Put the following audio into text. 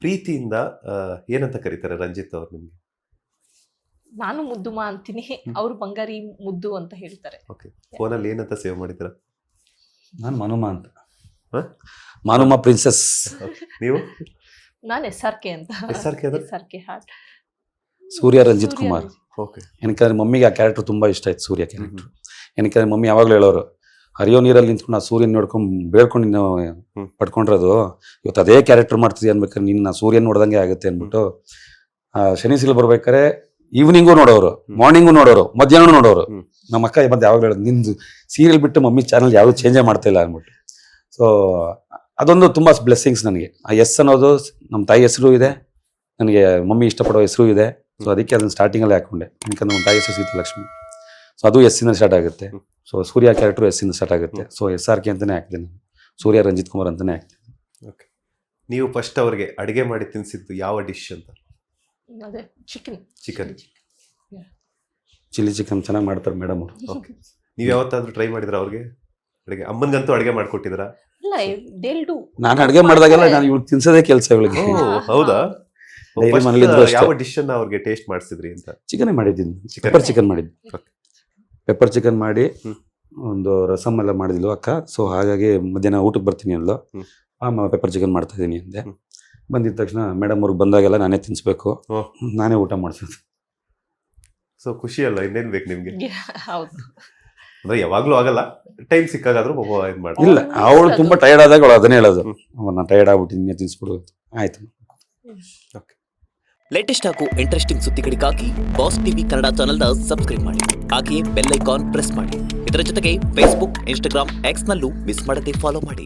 ಪ್ರೀತಿಯಿಂದ ಏನಂತ ಕರೀತಾರೆ ರಂಜಿತ್ ಅವ್ರು ನಿಮ್ಗೆ? ನಾನು ಮುದ್ದುಮ ಅಂತೀನಿ, ಅವ್ರು ಬಂಗಾರಿ ಮುದ್ದು ಅಂತ ಹೇಳ್ತಾರೆ. ಓಕೆ. ಫೋನಲ್ಲಿ ಏನಂತ ಸೇವ್ ಮಾಡಿದ್ದೀರಾ? ನಾನು ಮನುಮ ಅಂತ. ಹ? ಮನುಮ ಪ್ರಿನ್ಸೆಸ್. ನೀವು? ನಾನು SRK ಅಂತ. SRK ಅಂದ್ರೆ? SRK heart. Surya Ranjit Kumar. Okay. ಏನಕ್ಕಂದ್ರೆ ಮಮ್ಮಿಗೆ ಆ ಕ್ಯಾರೆಕ್ಟರ್ ತುಂಬಾ ಇಷ್ಟ ಆಯ್ತು, ಸೂರ್ಯ ಕ್ಯಾರೆಕ್ಟರ್. ಏನಕ್ಕಂದ್ರೆ ಮಮ್ಮಿ ಯಾವಾಗಲೂ ಹೇಳೋರು, ಹರಿಯೋ ನೀರಲ್ಲಿ ನಿಂತ್ಕೊಂಡು ಆ ಸೂರ್ಯನ ನೋಡ್ಕೊಂಡು ಬೇಡ್ಕೊಂಡು ನೀನು ಪಡ್ಕೊಂಡಿರೋದು, ಇವತ್ತು ಅದೇ ಕ್ಯಾರೆಕ್ಟರ್ ಮಾಡ್ತಿದ್ಯ ಅನ್ಬೇಕಾದ್ರೆ ನಿನ್ನ ಸೂರ್ಯನ ನೋಡ್ದಂಗೆ ಆಗುತ್ತೆ ಅಂದ್ಬಿಟ್ಟು ಶನಿ ಸಿಲ್ ಬರ್ಬೇಕಾರೆ ಈವ್ನಿಂಗು ನೋಡೋರು, ಮಾರ್ನಿಂಗು ನೋಡೋರು, ಮಧ್ಯಾಹ್ನ ನೋಡೋರು. ನಮ್ಮ ಅಕ್ಕ ಮತ್ತೆ ಯಾವಾಗ ಹೇಳೋದು, ನಿಂದು ಸೀರಿಯಲ್ ಬಿಟ್ಟು ಮಮ್ಮಿ ಚಾನಲ್ ಯಾವುದು ಚೇಂಜೇ ಮಾಡ್ತಾ ಇಲ್ಲ ಅಂದ್ಬಿಟ್ಟು. ಸೊ ಅದೊಂದು ತುಂಬಾ ಬ್ಲೆಸ್ಸಿಂಗ್ಸ್ ನನಗೆ. ಆ ಎಸ್ ಅನ್ನೋದು ನಮ್ಮ ತಾಯಿ ಹೆಸರು ಇದೆ, ನನಗೆ ಮಮ್ಮಿ ಇಷ್ಟಪಡೋ ಹೆಸರು ಇದೆ. ಸೊ ಅದಕ್ಕೆ ಅದನ್ನ ಸ್ಟಾರ್ಟಿಂಗಲ್ಲೇ ಹಾಕೊಂಡೆ. ಯಾಕಂದ್ರೆ ನಮ್ಮ ತಾಯಿ ಹೆಸರು ಸೀತಾಲಕ್ಷ್ಮಿ. ಸೊ ಅದು ಎಸ್ ಇಂದ ಸ್ಟಾರ್ಟ್ ಆಗುತ್ತೆ. ಸೊ ಸೂರ್ಯ ಕ್ಯಾರೆಕ್ಟರ್ ಎಸ್ ಇಂದ ಸ್ಟಾರ್ಟ್ ಆಗುತ್ತೆ. ಸೊ SRK ಅಂತಾನೆ ಹಾಕ್ತೀನಿ ನಾನು, ಸೂರ್ಯ ರಂಜಿತ್ ಕುಮಾರ್ ಅಂತಾನೆ ಹಾಕ್ತೀನಿ. ಓಕೆ. ನೀವು ಫಸ್ಟ್ ಅವ್ರಿಗೆ ಅಡಿಗೆ ಮಾಡಿ ತಿನ್ಸಿದ್ದು ಯಾವ ಡಿಶ್ ಅಂತ? ಅದೇ ಚಿಕನ್. ಚಿಲ್ಲಿ ಚಿಕನ್ ಚೆನ್ನಾಗಿ ಮಾಡ್ತಾರೆ ಮೇಡಮ್ ಅವರು. ಓಕೆ. ನೀವು ಯಾವತ್ತಾದ್ರೂ ಟ್ರೈ ಮಾಡಿದ್ರ ಅವ್ರಿಗೆ ಅಡಿಗೆ? ಅಮ್ಮನಿಗಂತೂ ಅಡಿಗೆ ಮಾಡ್ಕೊಟ್ಟಿದ್ರ? ಇಲ್ಲ, they'll do. ನಾನು ಅಡುಗೆ ಮಾಡಿದಾಗೆಲ್ಲ ನಾನು ಇವ್ಳು ತಿನ್ಸೋದೇ ಕೆಲಸ ಇವಳಿಗೆ. ಹೌದಾ? Daily ಮನೇಲಿದ್ರು ಅಷ್ಟೇ. ಯಾವ ಡಿಶ್ ಅನ್ನ ಅವ್ರಿಗೆ ಟೇಸ್ಟ್ ಮಾಡಿಸಿದ್ರಿ ಅಂತ? ಚಿಕನ್ ಮಾಡಿದ್ದೀನಿ, ಪೆಪ್ಪರ್ ಚಿಕನ್ ಮಾಡಿದ್ವಿ. ಪೆಪ್ಪರ್ ಚಿಕನ್ ಮಾಡಿ ಒಂದು ರಸಮ್ ಎಲ್ಲ ಮಾಡಿದ್ಲು ಅಕ್ಕ. ಸೊ ಹಾಗಾಗಿ ಮಧ್ಯಾಹ್ನ ಊಟಕ್ಕೆ ಬರ್ತೀನಿ ಅಂದ್ಲು, ಪೆಪ್ಪರ್ ಚಿಕನ್ ಮಾಡ್ತಾ ಇದೀನಿ ಅಂದೆ. ಬಂದಿದ ತಕ್ಷಣ ಮೇಡಮ್ ಅವ್ರಿಗೆ ಬಂದಾಗೆಲ್ಲ ನಾನೇ ತಿನ್ಸ್ಬೇಕು, ನಾನೇ ಊಟ ಮಾಡಿಸೋದು. ಸೊ ಖುಷಿ ಅಲ್ಲ, ಇನ್ನೇನ್ ಬೇಕು ನಿಮ್ಗೆ? ಹೌದು. ಅಂದ್ರೆ ಯಾವಾಗ್ಲೂ ಆಗಲ್ಲ, ಟೈಮ್ ಸಿಕ್ಕಾಗಾದ್ರೂ ಪಾಪ ಇದ್ ಮಾಡ್ತಾರೆ. ಇಲ್ಲ, ಅವಳು ತುಂಬಾ ಟೈರ್ಡ್ ಆದಾಗ ಅವಳು ಅದನ್ನೇ ಹೇಳೋದು, ನಾನು ಟೈರ್ಡ್ ಆಗ್ಬಿಟ್ಟಿದ್ದೀನಿ ತಿನ್ಸ್ಬಿಡು. ಆಯ್ತು. ಲೇಟೆಸ್ಟ್ ಹಾಗೂ ಇಂಟ್ರೆಸ್ಟಿಂಗ್ ಸುದ್ದಿಗಳಿಗಾಗಿ ಬಾಸ್ ಟಿವಿ ಕನ್ನಡ ಚಾನೆಲ್ನ ಸಬ್ಸ್ಕ್ರೈಬ್ ಮಾಡಿ. ಹಾಗೆಯೇ ಬೆಲ್ ಐಕಾನ್ ಪ್ರೆಸ್ ಮಾಡಿ. ಇದರ ಜೊತೆಗೆ ಫೇಸ್ಬುಕ್, ಇನ್ಸ್ಟಾಗ್ರಾಮ್, ಎಕ್ಸ್ ನಲ್ಲೂ ಮಿಸ್ ಮಾಡದೆ ಫಾಲೋ ಮಾಡಿ.